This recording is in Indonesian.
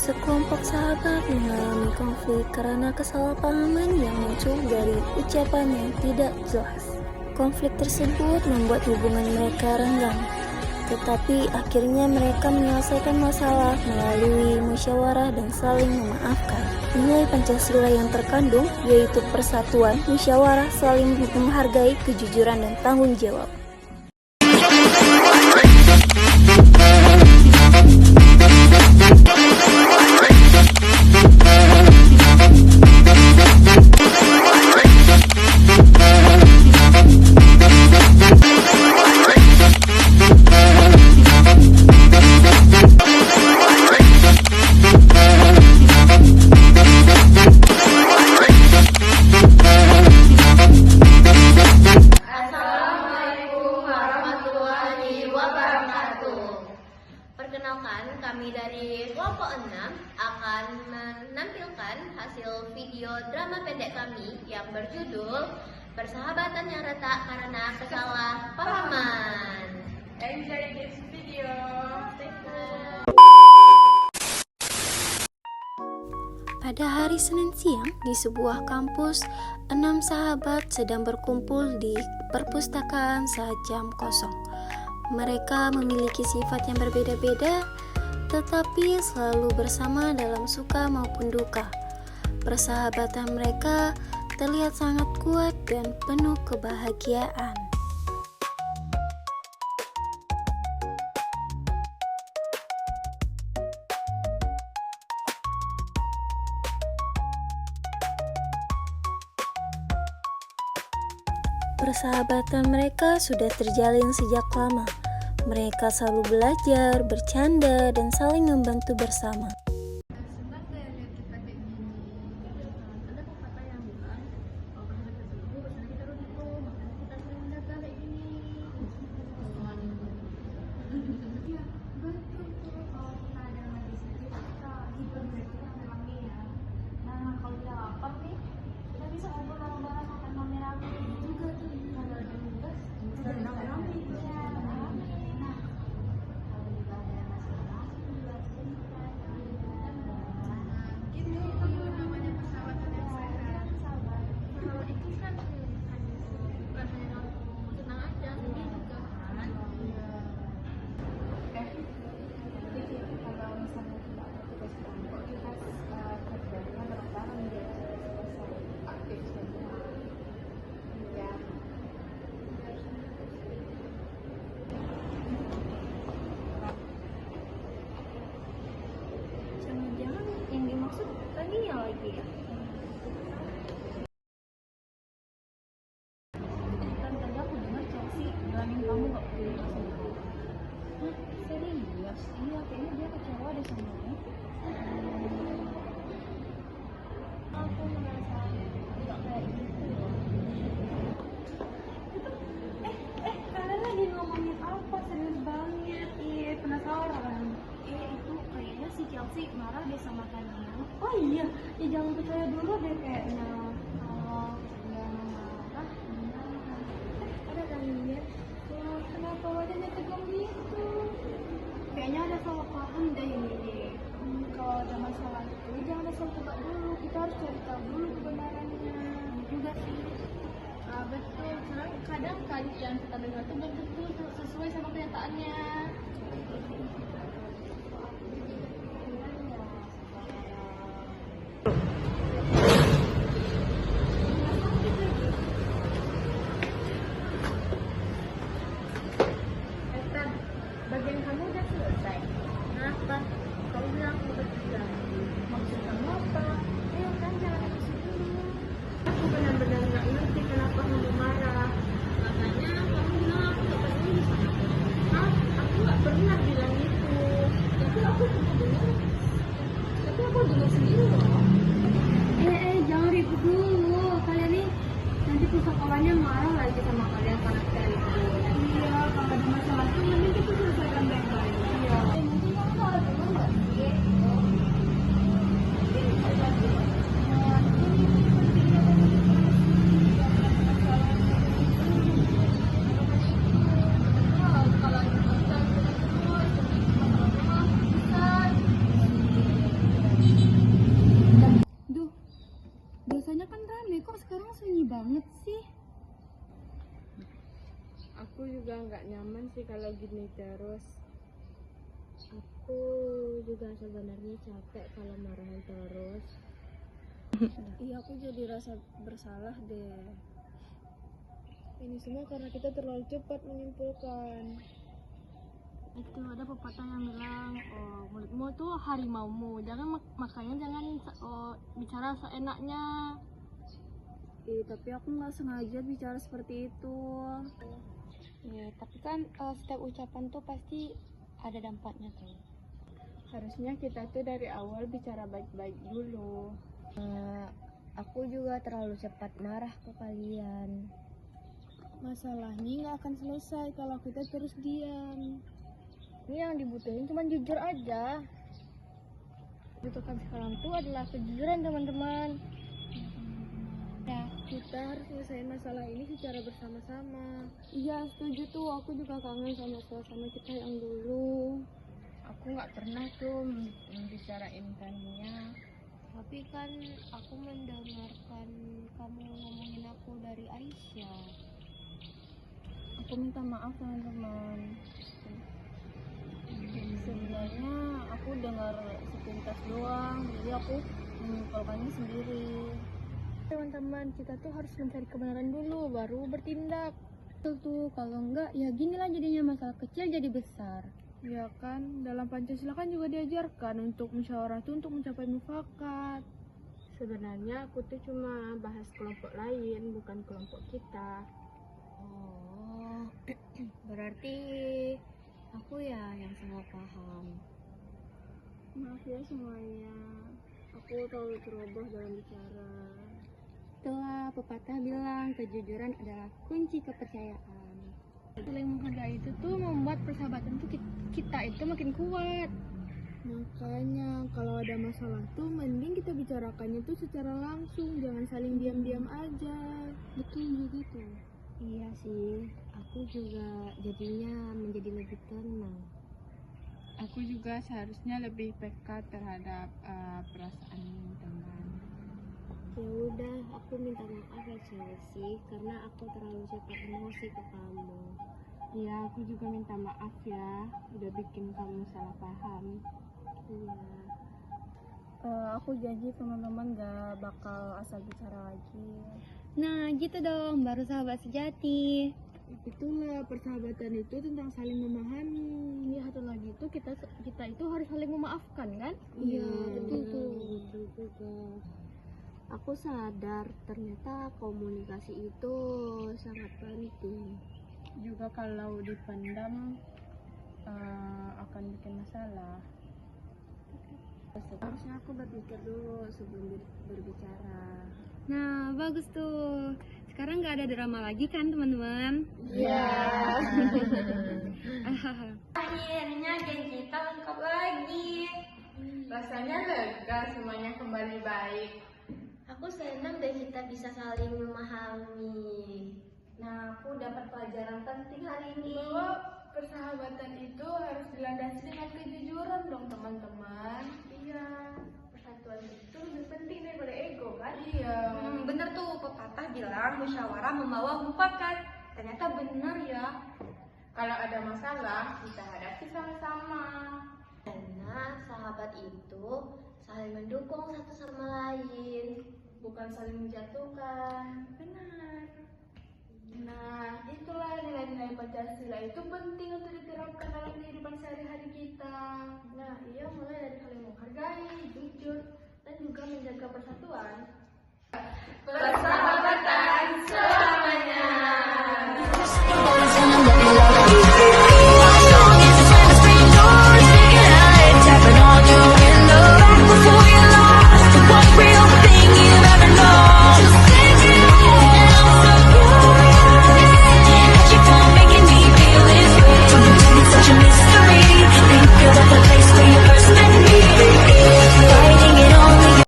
Sekelompok sahabat mengalami konflik karena kesalahpahaman yang muncul dari ucapan yang tidak jelas. Konflik tersebut membuat hubungan mereka renggang, tetapi akhirnya mereka menyelesaikan masalah melalui musyawarah dan saling memaafkan. Nilai Pancasila yang terkandung yaitu persatuan, musyawarah, saling menghargai, kejujuran, dan tanggung jawab. Perkenalkan, kami dari kelompok 6 akan menampilkan hasil video drama pendek kami yang berjudul Persahabatan yang Retak Karena Kesalahpahaman. Enjoy this video. Thank you. Pada hari Senin siang, di sebuah kampus, 6 sahabat sedang berkumpul di perpustakaan saat jam kosong. Mereka memiliki sifat yang berbeda-beda, tetapi selalu bersama dalam suka maupun duka. Persahabatan mereka terlihat sangat kuat dan penuh kebahagiaan. Persahabatan mereka sudah terjalin sejak lama. Mereka selalu belajar, bercanda, dan saling membantu bersama. Serius? Iya, kayaknya dia kecewa deh sama aku. Aku merasa tidak kayak gitu. Kalian lagi ngomongin apa? Serius banget. Iya, penasaran. Itu kayaknya si Chelsea marah deh sama Tania. Oh iya, ya jangan percaya dulu deh kayaknya. Kalau dia marah, ada Tania. Kenapa wajahnya tegang gitu? Kayaknya ada salah paham deh ini. Kalau ada masalah itu jangan asal tebak dulu, kita harus cari tahu dulu kebenarannya. Juga sih. Betul, kadang kali yang kita dengar itu belum tentu sesuai sama kenyataannya. Bagian kamu udah selesai. Kenapa? Kau bilang aku berjalan. Maksud kamu apa? Ayo kan jangan emosi dulu. Aku benar-benar nggak ngerti kenapa kamu marah. Makanya kamu bilang aku gak peduli sama aku. Hah? Aku nggak juga nggak nyaman sih kalau gini terus. Aku juga sebenarnya capek kalau marahan terus. Iya, aku jadi rasa bersalah deh. Ini semua karena kita terlalu cepat menyimpulkan. Itu ada pepatah yang bilang, oh, mulutmu tuh harimaumu, makanya jangan bicara seenaknya. Tapi aku nggak sengaja bicara seperti itu. Ya, tapi kan setiap ucapan tuh pasti ada dampaknya tuh. Harusnya kita tuh dari awal bicara baik-baik dulu. Aku juga terlalu cepat marah ke kalian. Masalahnya nggak akan selesai kalau kita terus diam. Ini yang dibutuhin cuma jujur aja. Butuhkan sekarang tuh adalah kejujuran teman-teman. Ya, kita harus selesaiin masalah ini secara bersama-sama. Iya, setuju tuh. Aku juga kangen sama suasana kita yang dulu. Aku nggak pernah tuh membicarain Tania. Tapi kan aku mendengarkan kamu ngomongin aku dari Aisyah. Aku minta maaf teman-teman. Sebenarnya aku dengar sepintas doang, jadi aku menyimpulkannya sendiri. Teman-teman, kita tuh harus mencari kebenaran dulu, baru bertindak. Betul tuh, kalau enggak, ya ginilah jadinya masalah kecil jadi besar. Ya kan, dalam Pancasila kan juga diajarkan untuk musyawarah itu untuk mencapai mufakat. Sebenarnya aku tuh cuma bahas kelompok lain, bukan kelompok kita. Oh, berarti aku ya yang salah paham. Maaf ya semuanya, aku terlalu ceroboh dalam bicara. Itulah pepatah bilang kejujuran adalah kunci kepercayaan. Saling menghargai itu tuh membuat persahabatan tuh kita itu makin kuat. Makanya kalau ada masalah tuh mending kita bicarakannya tuh secara langsung, jangan saling diam-diam aja. Betul juga tuh. Iya sih, aku juga jadinya menjadi lebih tenang. Aku juga seharusnya lebih peka terhadap perasaan teman. Ya udah, aku minta maaf ya Chelsea karena aku terlalu cepat emosi ke kamu. Iya, aku juga minta maaf ya, udah bikin kamu salah paham. Iya. Aku janji teman-teman gak bakal asal bicara lagi. Nah gitu dong, baru sahabat sejati. Itulah persahabatan itu tentang saling memahami. Iya, satu lagi itu kita itu harus saling memaafkan kan? Iya, betul tuh. Betul juga. Aku sadar ternyata komunikasi itu sangat penting. Juga kalau dipendam akan bikin masalah. Harusnya aku berpikir dulu sebelum berbicara. Nah, bagus tuh. Sekarang nggak ada drama lagi kan teman-teman? Iya. Akhirnya geng kita lengkap lagi. Rasanya lega, semuanya kembali baik. Aku senang deh kita bisa saling memahami. Nah, aku dapat pelajaran penting hari ini. Bahwa persahabatan itu harus dilandasi dengan kejujuran dong teman-teman. Iya, persatuan itu lebih penting daripada ego kan? Iya. Bener tuh, pepatah bilang musyawarah membawa mufakat. Ternyata bener ya. Kalau ada masalah, kita hadapi sama-sama. Karena sahabat itu saling mendukung satu sama lain, Bukan saling menjatuhkan. Benar. Nah, itulah nilai-nilai Pancasila itu penting untuk diterapkan dalam kehidupan sehari-hari kita. Nah, iya mulai dari saling menghargai, jujur, dan juga menjaga persatuan. Persahabatan